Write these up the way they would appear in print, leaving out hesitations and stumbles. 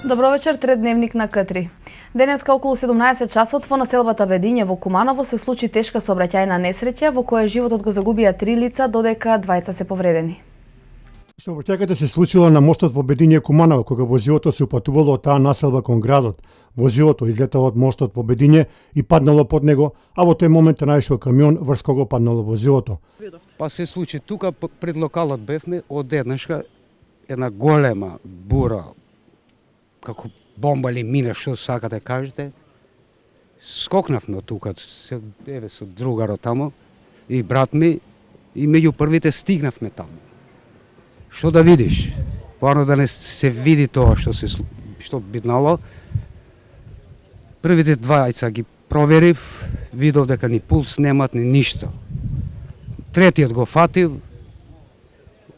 Добро вечер, тредневник на К3. Денеска околу 17 часот во населбата Бедиње во Куманово се случи тешка сообраќајна несреќа во која животот го загубија 3 лица, додека двајца се повредени. Сообраќајката се случила на мостот во Бедиње Куманово, кога возилото се упатувало од таа населба кон градот. Возилото излетало од мостот во Бедиње и паднало под него, а во тој момент наишол камион врз кого паднало возилото. Па се случи тука пред локалот бевме одеднашка една голема бура, како бомба или мина, што сакате кажете. Скокнавме од тука, еве со другаро тамо и брат ми, и меѓу првите стигнавме тамо. Што да видиш? Порано да не се види тоа што биднало. Првите двајца ги проверив, видов дека ни пулс немат, ни ништо. Третиот го фатив,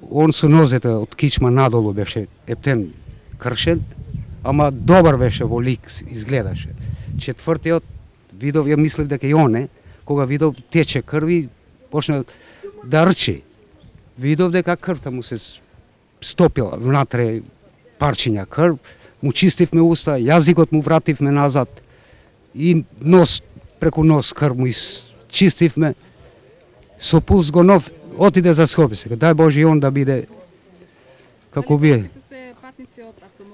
он со нозете од кичма надолу беше ептен кршен, ама добар беше во лик, изгледаше. Четвртиот видов, ја мислев дека и он е, кога видов тече крви, почна да рчи. Видов дека крвта му се стопила внатре, парчиња крв, му чистивме уста, јазикот му вративме назад и нос, преку нос крв му чистивме. Со пулс го нов, отиде за Скопје сега. Дај Боже и он да биде како вие.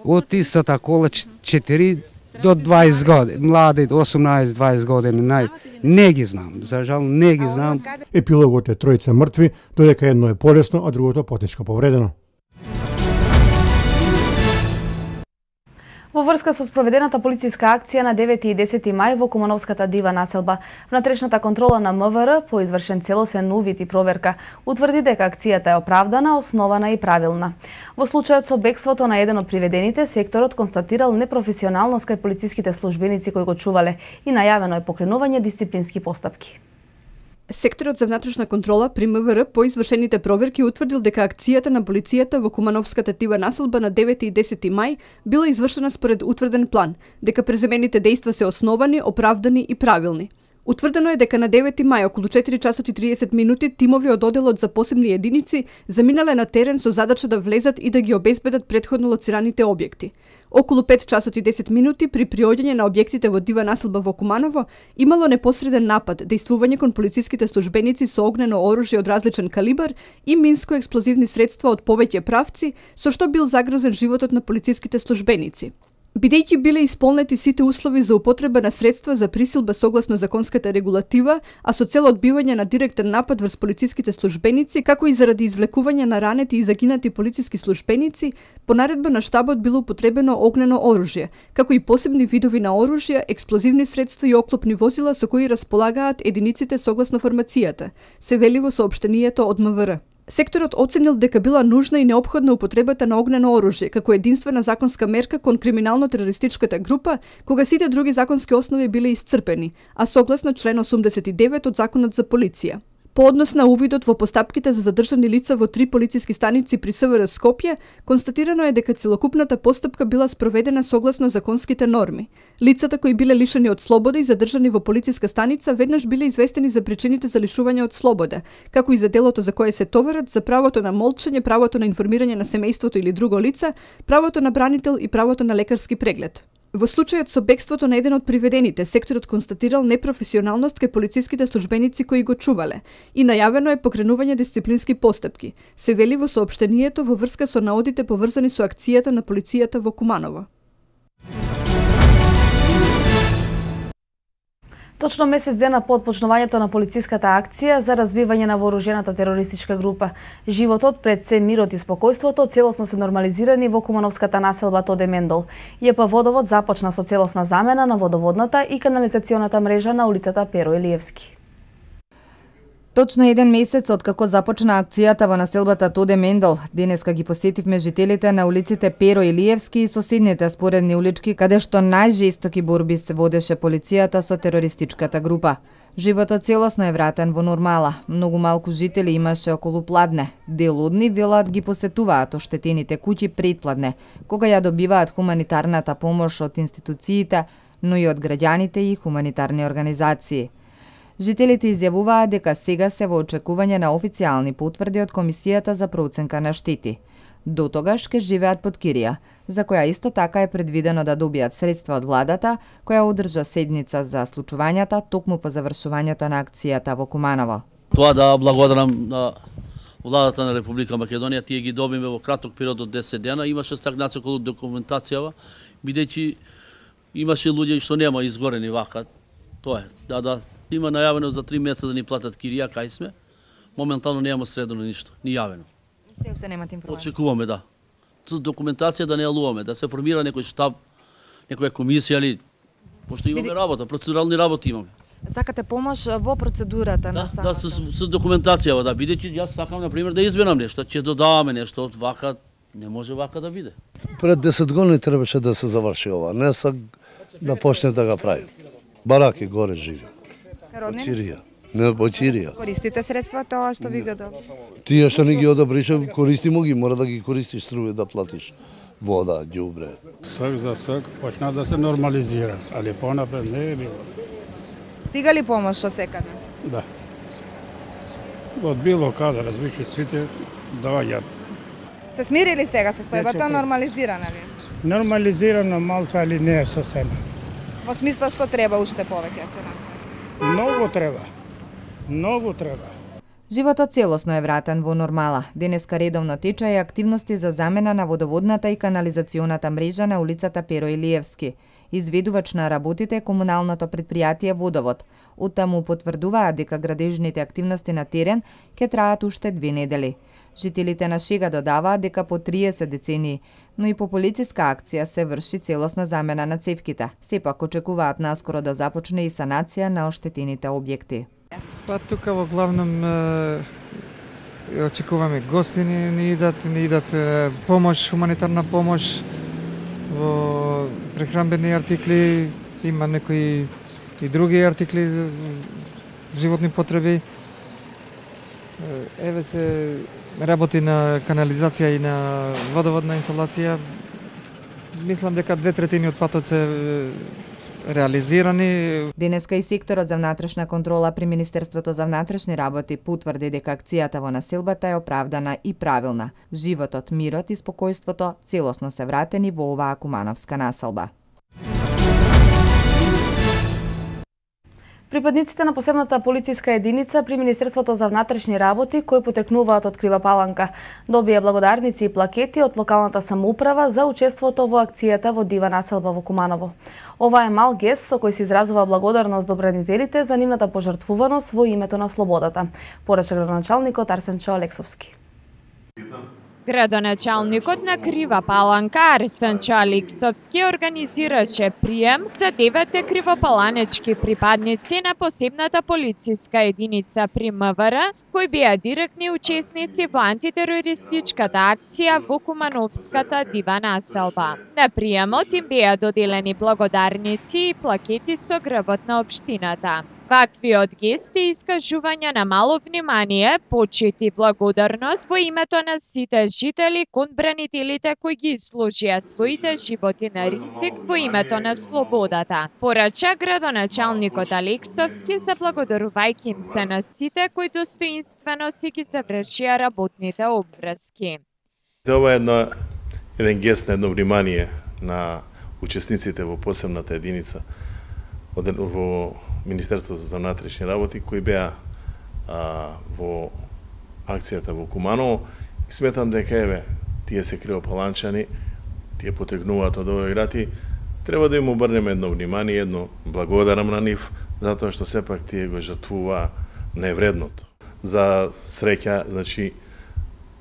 Од истата кола 4 до 20 години, млади 18-20 години, не ги знам, за жал не ги знам. Епилогот е тројца мртви, додека едно е полесно, а другото потешко повредено. Во врска со спроведената полициска акција на 9 и 10 мај во Кумановската дива населба, внатрешната контрола на МВР по извршен целосен увид и проверка утврди дека акцијата е оправдана, основана и правилна. Во случајот со бегството на еден од приведените, секторот констатирал непрофесионалност кај полициските службеници кои го чувале и најавено е покренување дисциплински постапки. Секторот за внатрешна контрола при МВР по извршените проверки утврдил дека акцијата на полицијата во Кумановската дива населба на 9 и 10 мај била извршена според утврден план, дека преземените дејства се основани, оправдани и правилни. Утврдено е дека на 9 мај околу 4 часот и 30 минути тимови од одделот за посебни единици заминале на терен со задача да влезат и да ги обезбедат претходно лоцираните објекти. Околу 5 часот и 10 минути при приоѓање на објектите во дива населба во Куманово имало непосреден напад, дејствување кон полициските службеници со огнено оружје од различен калибар и минско-експлозивни средства од повеќе правци, со што бил загрозен животот на полициските службеници. Бидејќи биле исполнети сите услови за употреба на средства за присилба согласно законската регулатива, а со цел одбивање на директен напад врз полициските службеници, како и заради извлекување на ранети и загинати полициски службеници, по наредба на штабот било употребено огнено оружје, како и посебни видови на оружје, експлозивни средства и оклопни возила со кои располагаат единиците согласно формацијата, се вели во соопштението од МВР. Секторот оценил дека била нужна и неопходна употребата на огнено оружје како единствена законска мерка кон криминално-терористичката група, кога сите други законски основи биле исцрпени, а согласно член 89 од Законот за полиција. По однос на увидот во постапките за задржани лица во 3 полициски станици при СВР Скопје, констатирано е дека целокупната постапка била спроведена согласно законските норми. Лицата кои биле лишени од слобода и задржани во полициска станица веднаш биле известени за причините за лишување од слобода, како и за делото за кое се товарат, за правото на молчење, правото на информирање на семејството или друго лице, правото на бранител и правото на лекарски преглед. Во случајот со бегството на еден од приведените, секторот констатирал непрофесионалност кај полициските службеници кои го чувале и најавено е покренување дисциплински постапки, се вели во соопштението во врска со наодите поврзани со акцијата на полицијата во Куманово. Точно месец дена по отпочнувањето на полициската акција за разбивање на вооружената терористичка група, животот, пред се мирот и спокојството целосно се нормализирани во Кумановската населба Тоде Мендол. ЈП Водовод започна со целосна замена на водоводната и канализационата мрежа на улицата Перо Илиевски. Точно еден месец откако започна акцијата во населбата Тоде Мендол, денеска ги посетивме жителите на улиците Перо Илиевски и соседните споредни улички, каде што најжестоки борби се водеше полицијата со терористичката група. Животот целосно е вратен во нормала. Многу малку жители имаше околу Пладне. Дел од нив велат ги посетуваат оштетените куќи пред Пладне, кога ја добиваат хуманитарната помош од институциите, но и од граѓаните и хуманитарни организации. Жителите изјавуваат дека сега се во очекување на официјални потврди од Комисијата за проценка на штети. До тогаш ќе живеат под кирија, за која исто така е предвидено да добијат средства од владата, која одржа седница за случувањата токму по завршувањето на акцијата во Куманово. Тоа да благодарам на владата на Република Македонија, тие ги добиме во краток период од 10 дена, имаше стагнација околу документацијава, бидејќи имаше луѓе што нема изгорени вака. Тоа е, да има најавено за 3 месеца да ни платат кирија, кај сме. Моментално немаме средно ништо, ни јавено. Се уште немате информација. Очекуваме, да. Со документација да не јалуваме, да се формира некој штаб, некоја комисија или пошто имаме работа, процедурални работи имаме. Сакате помош во процедурата на самата? Да, со документацијава, да, бидејќи јас сакам на пример да изменам нешто, ќе додаваме нешто од вака, не може вака да биде. Пред 10 години требаше да се заврши ова, не са да почне да го прави. Бараки горе живи. Очирија. Не очирија. Користите средствата ова што ви го добро? Тие што не ги одобрише, користимо ги, мора да ги користиш струја да платиш вода, ѓубре. Сак за сак почна да се нормализира, али понапред не е било. Стига ли помош од секаде? Да. Од било каде, разбираш, сите доаѓаат. Се смирили сега состојбата, нормализирана ли? Нормализирано малце, али не е сосема. Во смисла што треба уште повеќе сега? Многу треба. Многу треба. Животот целосно е вратен во нормала. Денеска редовно тече и активности за замена на водоводната и канализационата мрежа на улицата Перо Илиевски. Изведувач на работите е комуналното предпријатие Водовод. Оттаму потврдуваат дека градежните активности на терен ќе траат уште 2 недели. Жителите на Шега додаваат дека по 30 децении, но и по полициска акција се врши целосна замена на цевките. Сепак очекуваат наскоро да започне и санација на оштетените објекти. Па тука во главном очекуваме гости ни идат помош, хуманитарна помош во прехранбени артикли, има некои и други артикли за животни потреби. Еве се работи на канализација и на водоводна инсталација. Мислам дека 2/3 од патот се реализирани. Денеска и секторот за внатрешна контрола при Министерството за внатрешни работи потврди дека акцијата во населбата е оправдана и правилна. Животот, мирот и спокојството целосно се вратени во оваа кумановска населба. Припадниците на посебната полициска единица при Министерството за внатрешни работи, кои потекнуваат од Крива Паланка, добија благодарници и плакети од локалната самоуправа за учеството во акцијата во Дива населба во Куманово. Ова е мал гест со кој се изразува благодарност до бранителите за нивната пожртвуваност во името на слободата, порача градоначалникот Арсен Чоалексовски. Градоначалникот на Крива Паланка Арсен Чоалексовски организираше прием за 9 кривопаланечки припадници на посебната полициска единица при МВР, кои беа директни учесници во антитерористичката акција во Кумановската Дива населба. На приемот им беа доделени благодарници и плакети со грбот на општината. Ваквиот гест е искажување на мало внимание, почит и благодарност во името на сите жители кон бранителите кои ги изложија своите животи на ризик во името на слободата. Порача градоначалникот Алексовски, заблагодарувајќи им се на сите кои достоинствено си ги завршија работните обврски. Ова е еден гест на едно внимание на учесниците во посебната единица во Министерството за внатрешни работи, кои беа во акцијата во Куманово. Сметам дека еве тие се кривопаланчани, тие потегнуваат од овој град и треба да им обрнеме едно внимание, едно благодарам на нив, затоа што сепак тие го жртвуваа невредното. За среќа, значи,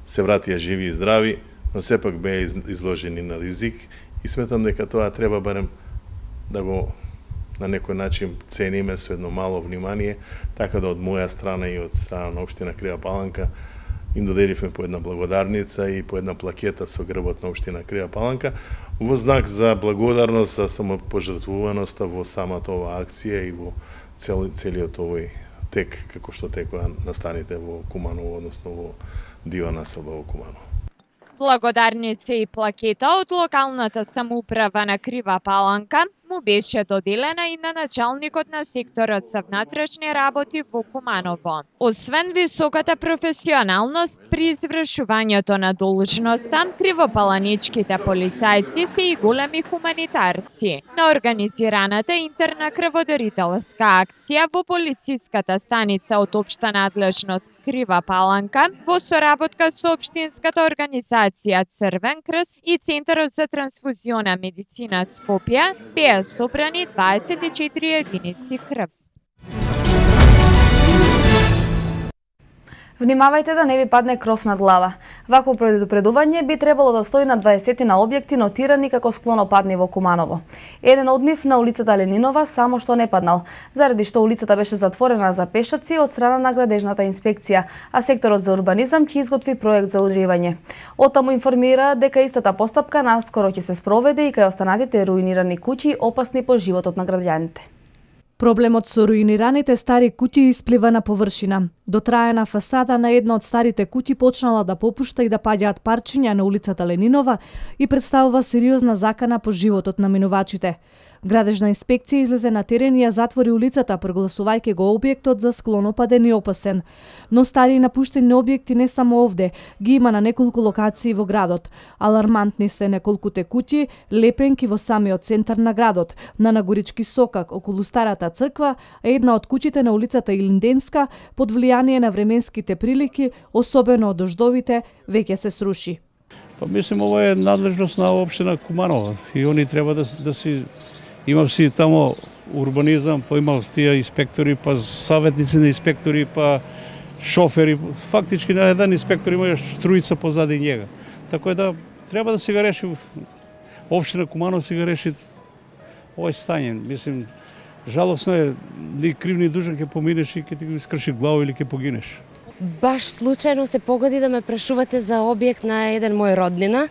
се вратија живи и здрави, но сепак беа изложени на ризик и сметам дека тоа треба барем да го на некој начин цениме со едно мало внимание, така да од моја страна и од страна на општина Крива Паланка им доделивме по една благодарница и по една плакета со грбот на општина Крива Паланка во знак за благодарност за самопожртвуваноста во самата оваа акција и во целиот овој тек како што текоа настаните во Куманово, односно во Дива населба во Куманово. Благодарница и плакета од локалната самоуправа на Крива Паланка му беше доделена и на началникот на секторот за внатрешни работи во Куманово. Освен високата професионалност при извршувањето на должноста, кривопаланичките полицајци се и големи хуманитарци. На организираната интерна крводарителска акција во полициската станица од општа надлежност Крива Паланка, во соработка со општинската организација Црвен крст и Центарот за трансфузиона медицина Скопје, беа собрани 24 единици крв. Внимавајте да не ви падне кров над глава. Вакво предупредување би требало да стои на 20 на објекти нотирани како склонопадни во Куманово. Еден од нив на улицата Ленинова само што не паднал, заради што улицата беше затворена за пешаци од страна на градежната инспекција, а секторот за урбанизам ќе изготви проект за уривање. Оттаму информира дека истата постапка наскоро ќе се спроведе и кај останатите руинирани куќи опасни по животот на граѓаните. Проблемот со руинираните стари куќи исплива на површина. Дотраена фасада на една од старите куќи почнала да попушта и да паѓаат парчиња на улицата Ленинова и представува сериозна закана по животот на минувачите. Градежна инспекција излезе на терен и ја затвори улицата, прогласувајќи го објектот за склонопаден и опасен. Но стари и напуштени објекти не само овде, ги има на неколку локации во градот. Алармантни се неколкуте куќи, лепенки во самиот центар на градот, на Нагорички сокак околу старата црква, а една од куќите на улицата Илинденска под влијание на временските прилики, особено од дождовите, веќе се сруши. Па мислим, ова е надлежност на општина Куманова и они треба да си имав си тамо урбанизам, па имав тие инспектори, па саветници на инспектори, па шофери. Фактички на еден инспектор има тројца позади njega. Така да треба да се го реши општина Куманово, се го реши овој стање. Мислим, жалосно е, ни крив ни дужан ќе поминеш и ќе ти го искрши глава или ќе погинеш. Баш случајно се погоди да ме прашувате за објект на еден мој роднина,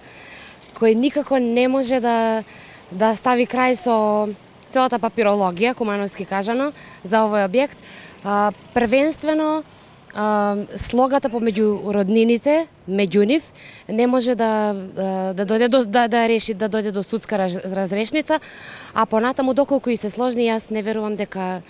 кој никако не може да стави крај со целата папирологија, кумановски кажано, за овој објект. Првенствено, слогата помеѓу роднините, меѓу нив, не може да реши да дојде до судска разрешница, а понатаму доколку и се сложни, јас не верувам дека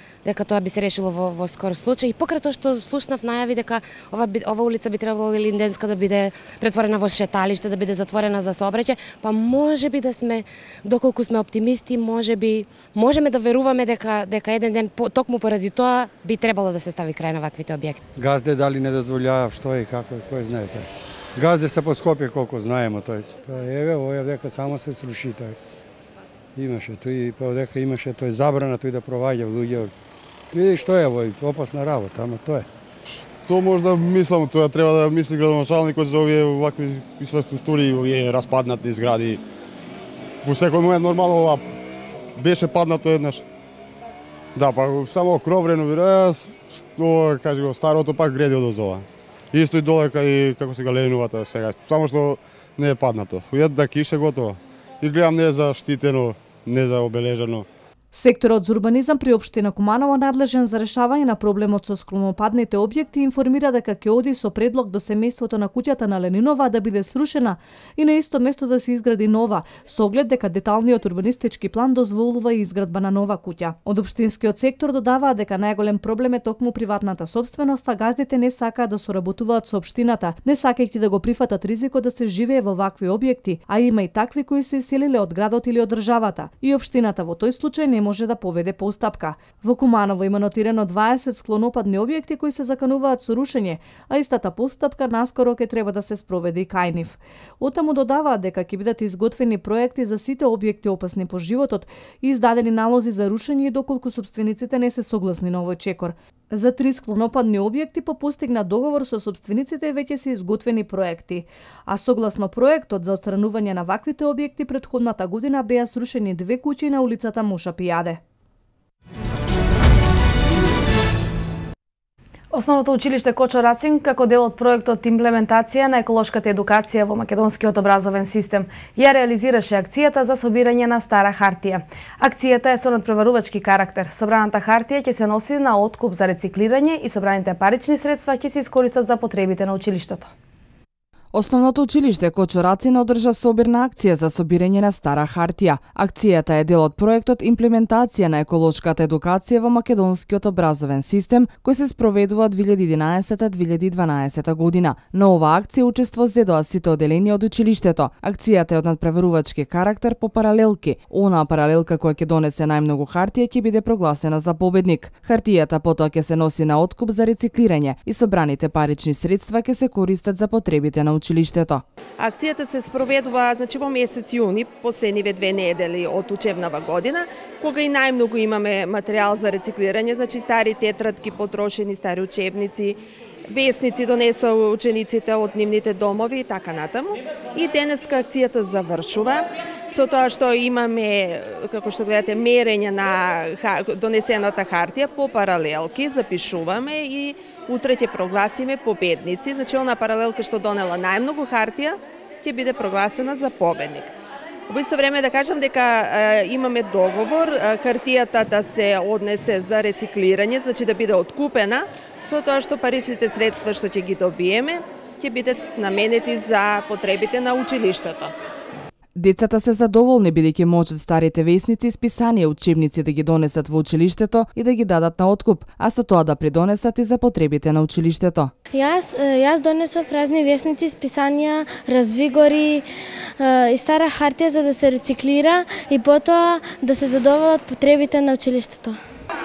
тоа би се решило во скор случај. И покрај тоа што слушнав најави дека ова улица би требало Илинденска да биде претворена во шеталиште, да биде затворена за сообраќај, па можеби да сме, доколку сме оптимисти, можеме да веруваме дека еден ден токму поради тоа би требало да се стави крај на ваквите објекти. Газде дали не дозволјава, што е и како е, кој знаете. Газде се по Скопје колку знаеме тој. Еве, овој дека само се сруши тој. Имаше тој, па дека имаше тој забрана тој да проваѓа луѓе. Види што е овој, опасна работа, ама тоа е. Што може да мислам, тоа треба да мисли градоначалникот за овие вакви инфраструктури, овие распаднати згради. Во секој момент нормално ова беше паднато еднаш. Да, па само кров реновира, што кажи го старото пак греди од озова. Исто и долека и како се Лениновата сега, само што не е паднато. Ујат да кише готово. И гледам не е заштитено, не е обележено. Секторот за урбанизам при општина Куманово, надлежен за решавање на проблемот со склонопадните објекти, информира дека ќе оди со предлог до семејството на куќата на Ленинова да биде срушена и на исто место да се изгради нова, со оглед дека деталниот урбанистички план дозволува и изградба на нова куќа. Од општинскиот сектор додаваа дека најголем проблем е токму приватната сопственост, а газдите не сакаат да соработуваат со општината, не сакајќи да го прифатат ризикот да се живее во вакви објекти, а има и такви кои се иселиле од градот или од државата. И општината во тој случај не може да поведе постапка. Во Куманово има нотирано 20 склонопадни објекти кои се закануваат со рушење, а истата постапка наскоро ќе треба да се спроведе и кај нив. Оттаму додаваат дека ќе бидат изготвени проекти за сите објекти опасни по животот и издадени налози за рушење доколку сопствениците не се согласни на овој чекор. За 3 склонопадни објекти по постигнат договор со сопствениците веќе се изготвени проекти, а согласно проектот за отстранување на ваквите објекти претходната година беа срушени 2 куќи на улицата Моша Пијаде. Основното училиште Кочо Рацин, како дел од проектот Имплементација на еколошката едукација во македонскиот образовен систем, ја реализираше акцијата за собирање на стара хартија. Акцијата е со надпреварувачки карактер. Собраната хартија ќе се носи на откуп за рециклирање и собраните парични средства ќе се искористат за потребите на училиштето. Основното училиште Кочо Рацин одржа собирна акција за собирање на стара хартија. Акцијата е дел од проектот Имплементација на еколошката едукација во македонскиот образовен систем, кој се спроведува од 2011-2012 година. На оваа акција учество зедоа сите оделени од училиштето. Акцијата е од надпреварувачки карактер по паралелки. Онаа паралелка која ќе донесе најмногу хартија ќе биде прогласена за победник. Хартијата потоа ќе се носи на откуп за рециклирање и собраните парични средства ќе се користат за потребите на училиштето. Акцијата се спроведува во месец јуни, последниве 2 недели од учебнава година, кога и најмногу имаме материјал за рециклирање, стари тетрадки потрошени, стари учебници, весници донесоа учениците од нивните домови и така натаму. И денеска акцијата завршува со тоа што имаме, како што гледате, мерење на донесената хартија по паралелки, запишуваме и утре ќе прогласиме победници. Она паралелка што донела најмногу хартија ќе биде прогласена за победник. Во исто време да кажам дека имаме договор хартијата да се однесе за рециклирање, да биде откупена, со тоа што паричните средства што ќе ги добиеме ќе бидат наменети за потребите на училиштето. Децата се задоволни бидејќи можат старите весници и списанија учебници да ги донесат во училиштето и да ги дадат на откуп, а со тоа да придонесат и за потребите на училиштето. Јас донесов разни весници, списанија, развигори и стара хартија за да се рециклира и потоа да се задоволат потребите на училиштето.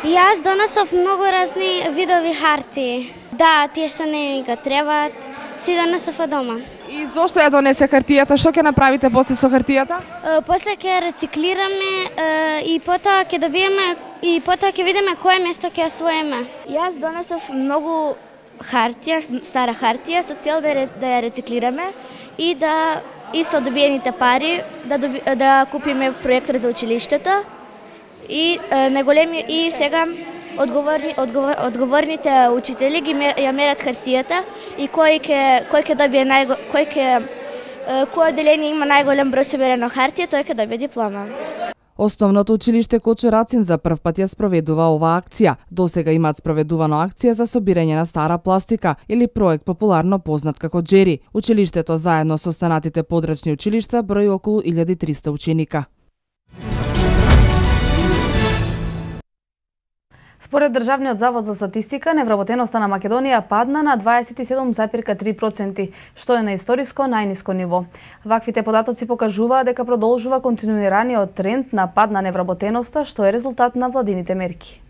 Јас донесов многу разни видови хартии. Да, тие што не ми го требаат, си донесов од дома. И зошто ја донесе хартијата? Што ќе направите после со хартијата? После ќе рециклираме и потоа ќе добиеме и потоа ќе видиме кое место ќе освоиме. Јас донесов многу хартија, стара хартија со цел да ја рециклираме и со добиените пари да купиме проектор за училиштето и неголеми и сега одговорните учители ја мерат хартијата и кој ќе добие кој одделение има најголем број соберено хартија, тој ќе добие диплома. Основното училиште Кочо Рацин за прв пат ја спроведува оваа акција. Досега имаат спроведувано акција за собирање на стара пластика или проект популарно познат како Джери. Училиштето заедно со останатите подрачни училишта брои околу 1300 ученика. Според Државниот завод за статистика, невработеноста на Македонија падна на 27,3%, што е на историско најниско ниво. Ваквите податоци покажуваат дека продолжува континуираниот тренд на пад на невработеноста, што е резултат на владините мерки.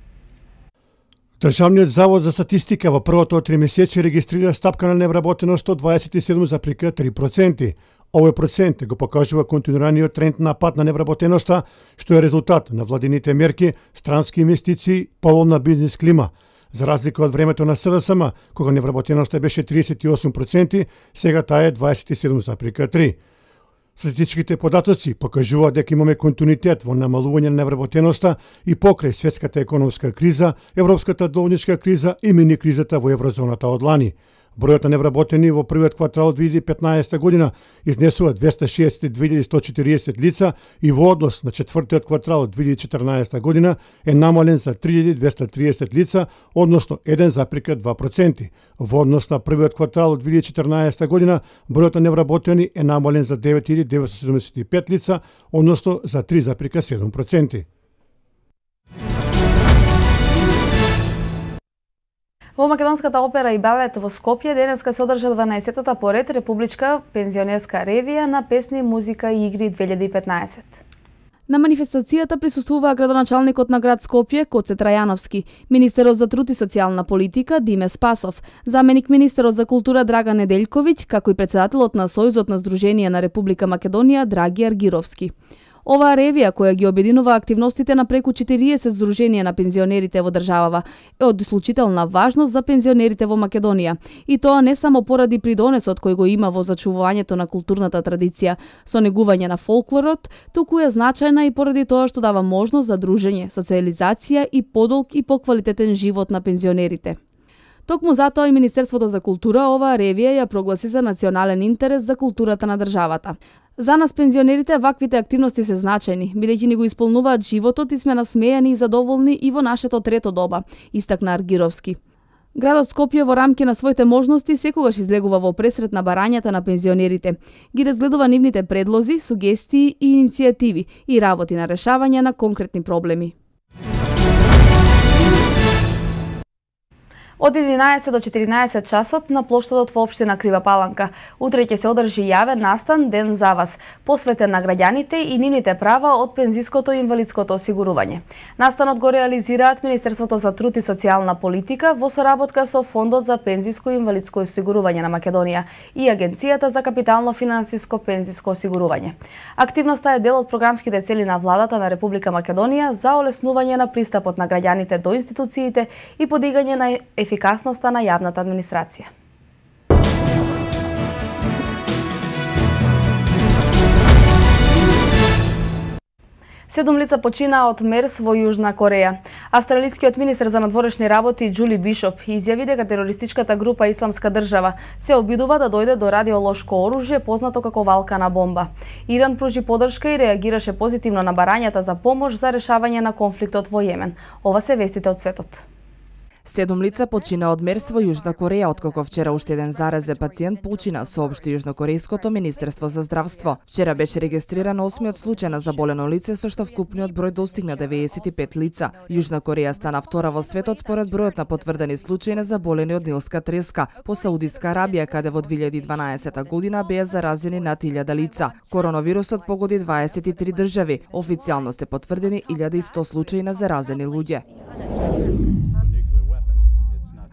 Државниот завод за статистика во првото тримесечие регистрира стапка на невработеност од 27,3%. Овој процент го покажува континуираниот тренд на пад на невработеноста, што е резултат на владините мерки, странски инвестиции, поволна бизнис клима. За разлика од времето на СДСМ, кога невработеноста беше 38%, сега таа е 27,3%. Статистичките податоци покажуваат дека имаме континуитет во намалување на невработеноста и покрај светската економска криза, европската должничка криза и мини кризата во еврозоната од лани. Бројот на невработени во првиот квартал од 2015 година изнесува 262.140 лица и во однос на четвртиот квартал од 2014 година е намален за 3.230 лица, односно 1,2%. Во однос на првиот квартал од 2014 година бројот на невработени е намален за 9.975 лица, односно за 3,7%. Во Македонската опера и балет во Скопје денеска се одржа 12-та поред републичка пензионерска ревија на песни, музика и игри 2015. На манифестацијата присуствуваа градоначалникот на град Скопје Коце Трајановски, министерот за труд и социјална политика Диме Спасов, заменик министерот за култура Драган Неделјковиќ, како и председателот на Сојузот на Сдруженија на Република Македонија Драги Аргировски. Оваа ревија, која ги обединува активностите на преку 40 здруженија на пензионерите во државава, е од исклучителна важност за пензионерите во Македонија. И тоа не само поради придонесот кој го има во зачувувањето на културната традиција, со негување на фолклорот, туку е значајна и поради тоа што дава можност за дружење, социализација и подолг и поквалитетен живот на пензионерите. Токму затоа и Министерството за култура оваа ревија ја прогласи за национален интерес за културата на државата. За нас пензионерите ваквите активности се значајни, бидејќи ни го исполнуваат животот и сме насмејани и задоволни и во нашето трето доба, истакна Аргировски. Градот Скопје во рамки на своите можности секогаш излегува во пресрет на барањата на пензионерите. Ги разгледува нивните предлози, сугестии и иницијативи и работи на решавање на конкретни проблеми. Од 11 до 14 часот на плоштадот во општина Крива Паланка. Утре ќе се одржи јавен настан Ден за вас, посветен на граѓаните и нивните права од пензиското и инвалидското осигурување. Настанот го реализираат Министерството за труд и социјална политика во соработка со Фондот за пензиско и инвалидско осигурување на Македонија и Агенцијата за капитално финансиско пензиско осигурување. Активноста е дел од програмските цели на владата на Република Македонија за олеснување на пристапот на граѓаните до институциите и подигање на ефикасноста на јавната администрација. Седум лица починаа од МЕРС во Јужна Кореја. Австралискиот министер за надворешни работи Џули Бишоп изјави дека терористичката група Исламска држава се обидува да дојде до радиолошко оружје познато како валкана бомба. Иран пружи поддршка и реагираше позитивно на барањата за помош за решавање на конфликтот во Јемен. Ова се вестите од светот. 7 лица почина од МЕРС во Јужна Кореја, откако вчера уште еден заразен пациент почина, соопшти Јужнокорејското Министерство за здравство. Вчера беше регистриран 8-миот случај на заболено лице, со што вкупниот број достигна 95 лица. Јужна Кореја стана втора во светот според бројот на потврдени случаи на заболени од нилска треска, по Саудитска Арабија, каде во 2012 година беа заразени над 1000 лица. Коронавирусот погоди 23 држави. Официјално се потврдени 1100 случаи на заразени луѓе.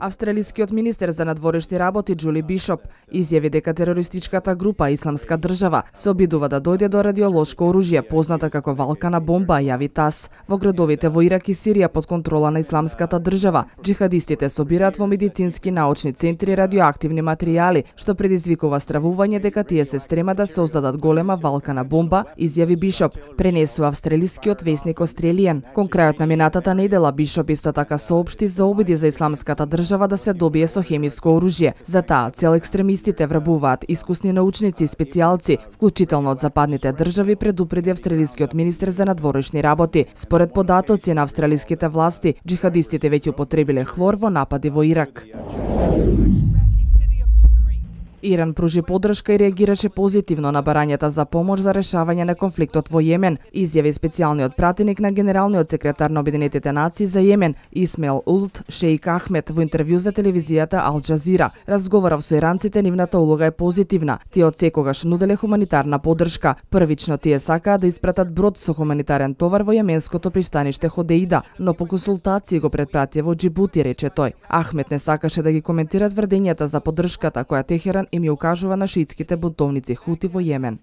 Австралискиот министер за надворешни работи Џули Бишоп изјави дека терористичката група Исламска држава се обидува да дојде до радиолошко оружје позната како валкана бомба, јави ТАС. Во градовите во Ирак и Сирија под контрола на Исламската држава, џихадистите собираат во медицински научни центри радиоактивни материјали, што предизвикува стравување дека тие се стрема да создадат голема валкана бомба, изјави Бишоп, пренесува австралискиот весник Australian. Кон крајот на минатата недела Бишоп исто така соопшти за обиди за Исламската држава да се добие со хемиско оружје. За таа цел екстремистите врабуваат искусни научници и специјалци, вклучително од западните држави, предупреди австралискиот министер за надворешни работи. Според податоци на австралиските власти, џихадистите веќе употребиле хлор во напади во Ирак. Иран пружи поддршка и реагираше позитивно на барањата за помош за решавање на конфликтот во Јемен, изјави специјалниот пратеник на генералниот секретар на Обединетите нации за Јемен, Исмаил Улт Шејк Ахмед, во интервју за телевизијата Ал Џазира. Разговарав со иранците, нивната улога е позитивна. Тие од секогаш нуделе хуманитарна поддршка. Првично тие сакаа да испратат брод со хуманитарен товар во јеменското пристаниште Ходеида, но по консултации го претпратија во Џибути, рече тој. Ахмед не сакаше да ги коментира тврдењата за поддршката која Техеран им ја укажува на шиитските бунтовници Хути во Јемен.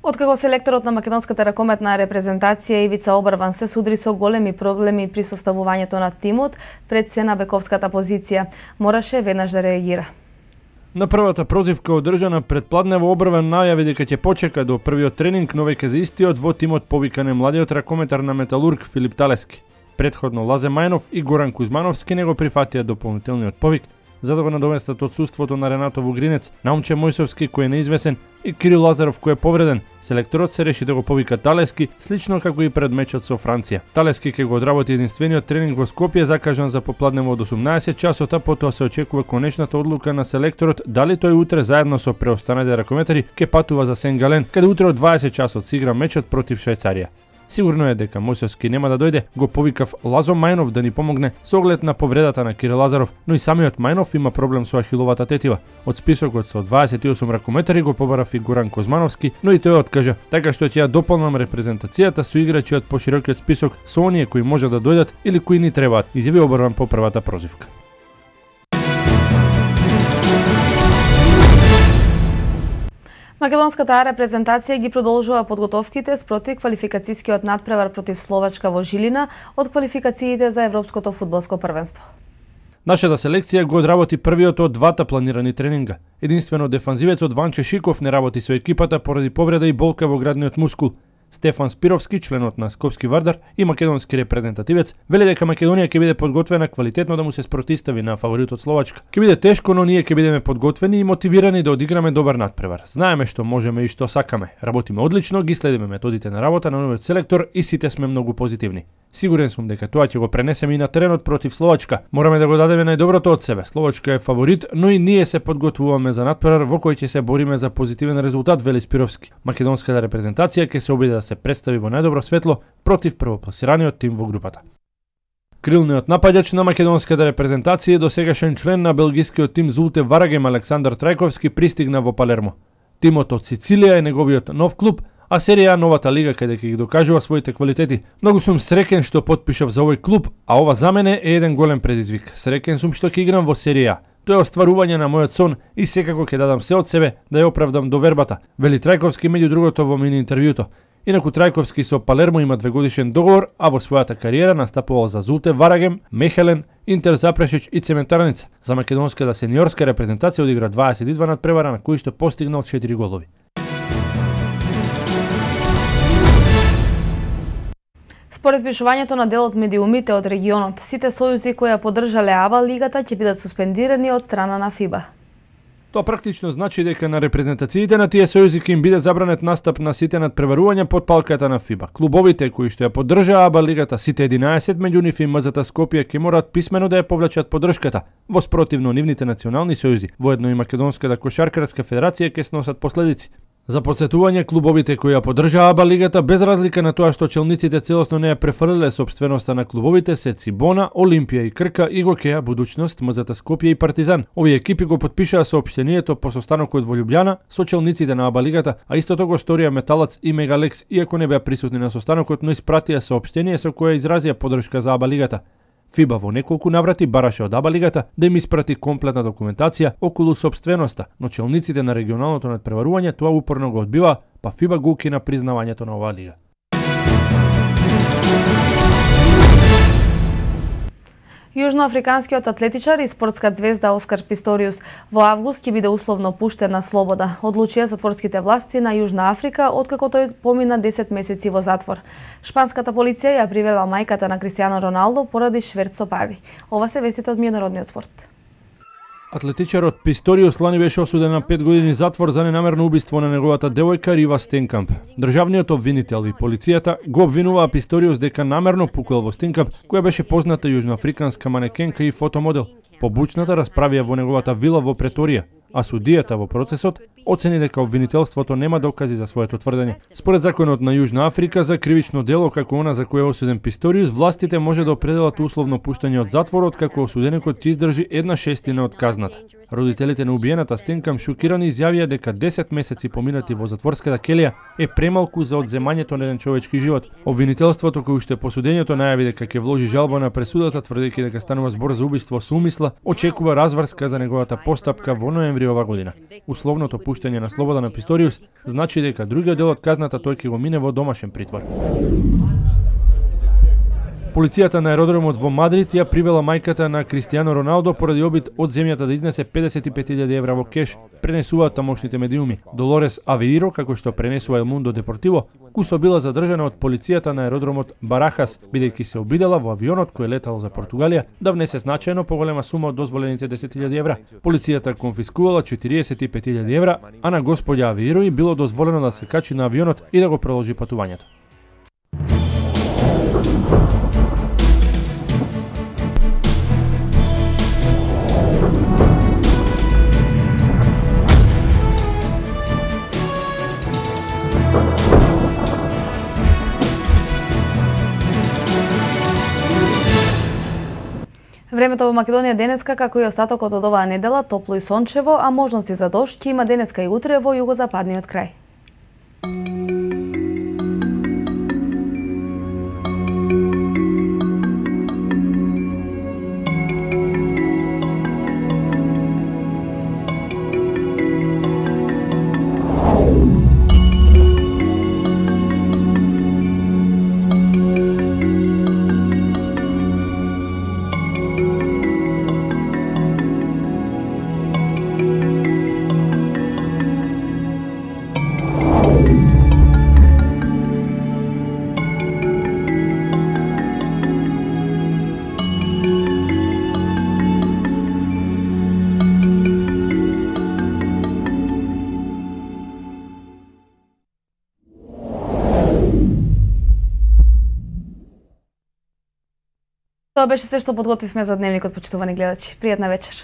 Откако селекторот на македонската ракометна репрезентација Ивица Обрван се судри со големи проблеми при составувањето на тимот пред се на вековската позиција, мораше веднаш да реагира. На првата прозивка одржана пред Пладнево, Обрван најави дека ќе почека до првиот тренинг, но веќе за истиот во тимот повикан е младиот ракометар на Металург Филип Талески. Предходно Лазе Мајнов и Горан Кузмановски не го прифатија дополнителниот повик, за да го надоместат отсуството на Ренато Вугринец, Наумче Мојсовски кој е неизвесен и Кирил Лазаров кој е повреден. Селекторот се реши да го повика Талески, слично како и пред мечот со Франција. Талески ќе го одработи единствениот тренинг во Скопје, закажан за попладнево од 18 часот, а потоа се очекува конечната одлука на селекторот дали тој утре заедно со преостанатите ракометари ќе патува за Сен-Гален, каде утре од 20 часот се игра мечот против Швајцарија. Сигурно е дека Мојсовски нема да дојде, го повикав Лазо Мајнов да ни помогне со оглед на повредата на Кирил Лазаров, но и самиот Мајнов има проблем со ахиловата тетива. Од списокот со 28 ракометари го побара Горан Кузмановски, но и тој откажа, така што ќе ја дополнам репрезентацијата со играчи од поширокиот список со оние кои може да дојдат или кои ни требаат, изјави Обрван по првата прозивка. Македонската репрезентација ги продолжува подготовките спроти квалификацијскиот надпревар против Словачка во Жилина од квалификациите за Европското фудбалско првенство. Нашата селекција го одработи првиот од двата планирани тренинга. Единствено дефанзивецот Ванче Шиков не работи со екипата поради повреда и болка во градниот мускул. Стефан Спировски, членот на Скопски Вардар и македонски репрезентативец, вели дека Македонија ќе биде подготвена квалитетно да му се спротистави на фаворитот Словачка. Ќе биде тешко, но ние ќе бидеме подготвени и мотивирани да одиграме добар надпревар. Знаеме што можеме и што сакаме. Работиме одлично, ги следиме методите на работа на новиот селектор и сите сме многу позитивни. Сигурен сум дека тоа ќе го пренесеме и на теренот против Словачка. Мораме да го дадеме најдоброто од себе. Словачка е фаворит, но и ние се подготвуваме за надпревар во кој ќе се бориме за позитивен резултат, вели Спировски. Македонската репрезентација ќе се обиде да се представи во најдобро светло против првопласираниот тим во групата. Крилниот напаѓач на македонската репрезентација и досегашен член на белгискиот тим Зулте Варагем Александар Трајковски пристигна во Палермо. Тимот од Сицилија е неговиот нов клуб, а Серија новата лига каде ќе ги докажува своите квалитети. Многу сум среќен што потпишав за овој клуб, а ова за мене е еден голем предизвик. Среќен сум што ќе играм во Серија. Тоа е остварување на мојот сон и секако ќе дадам се од себе да ја оправдам довербата, вели Трајковски меѓу другото во мини интервјуто. Инаку Трајковски со Палермо има 2-годишен договор, а во својата кариера настапувал за Зулте Варагем, Мехелен, Интер Запрешич и Цементарница. За македонската сениорска репрезентација одигра 22 надпревара на кои што постигнал 4 голови. Според пишувањето на дел од медиумите од регионот, сите сојузи кои ја поддржале АБА лигата ќе бидат суспендирани од страна на ФИБА. Тоа практично значи дека на репрезентациите на тие сојузи ќе им биде забранет настап на сите надпреварувања под палката на ФИБА. Клубовите кои што ја поддржаа АБА лигата, сите 11 меѓу нив и МЗТ Скопје ќе мораат писмено да ја повлечат поддршката. Во спротивно нивните национални сојузи, воедно и Македонската кошаркарска федерација ќе сносат последици. За потсетување, клубовите кои ја поддржаа АБА лигата, без разлика на тоа што челниците целосно не ја префрлиле сопственоста на клубовите, се Цибона, Олимпија и Крка и Гокеа, Будуćност, МЗТ Скопје и Партизан. Овие екипи го потпишаа соопштението по состанокот во Љубљана со челниците на АБА лигата, а истото го сторија Металац и Мегалекс, иако не беа присутни на состанокот, но испратија соопштение со кое изразија поддршка за АБА лигата. ФИБА во неколку наврати бараше од АБА лигата да им испрати комплетна документација околу сопственоста, но челниците на регионалното надпреварување тоа упорно го одбива, па ФИБА го укина признавањето на оваа лига. Јужноафриканскиот атлетичар и спортска звезда Оскар Писториус во август ќе биде условно пуштен на слобода, одлучија затворските власти на Јужна Африка откако тој помина 10 месеци во затвор. Шпанската полиција ја привела мајката на Кристијано Роналдо поради шверт со пари. Ова се вестите од меѓународниот спорт. Атлетичарот Писториус лани беше осуден на 5 години затвор за ненамерно убиство на неговата девојка Рива Стенкамп. Државниот обвинител и полицијата го обвинуваа Писториус дека намерно пукал во Стенкамп, која беше позната јужноафриканска манекенка и фотомодел. Побучната расправија во неговата вила во Преторија, а судијата во процесот оцени дека обвинителството нема докази за своето тврдење. Според законот на Јужна Африка за кривично дело како она за кое е осуден Писториус, властите може да определат условно пуштање од затворот како осуденикот ќе издржи 1/6 од казната. Родителите на убиената Стенкамп шокирани изјавија дека 10 месеци поминати во затворската келија е премалку за одземањето на еден човечки живот. Обвинителството кој уште по судењето најави дека ќе вложи жалба на пресудата тврдејќи дека станува збор за убиство со умисла, очекува разврска за неговата постапка во ноември ова година. Условното пуштање на слобода на Писториус значи дека другиот дел од казната тој ќе го мине во домашен притвор. Полицијата на аеродромот во Мадрид ја привела мајката на Кристијано Роналдо поради обид од земјата да изнесе 55.000 евра во кеш, пренесуваат тамошните медиуми. Долорес Авеиро, како што пренесува El Mundo Deportivo, кусо била задржана од полицијата на аеродромот Барахас, бидејќи се обидела во авионот кој летал за Португалија да внесе значајно поголема сума од дозволените 10.000 евра. Полицијата конфискувала 45.000 евра, а на господја Авеиро и било дозволено да се качи на авионот и да го продолжи патувањето. Времето во Македонија денеска, како и остатокот од оваа недела, топло и сончево, а можности за дожд ќе има денеска и утре во југозападниот крај. Тоа беше се што подготвивме за дневникот, почитувани гледачи. Пријатна вечер.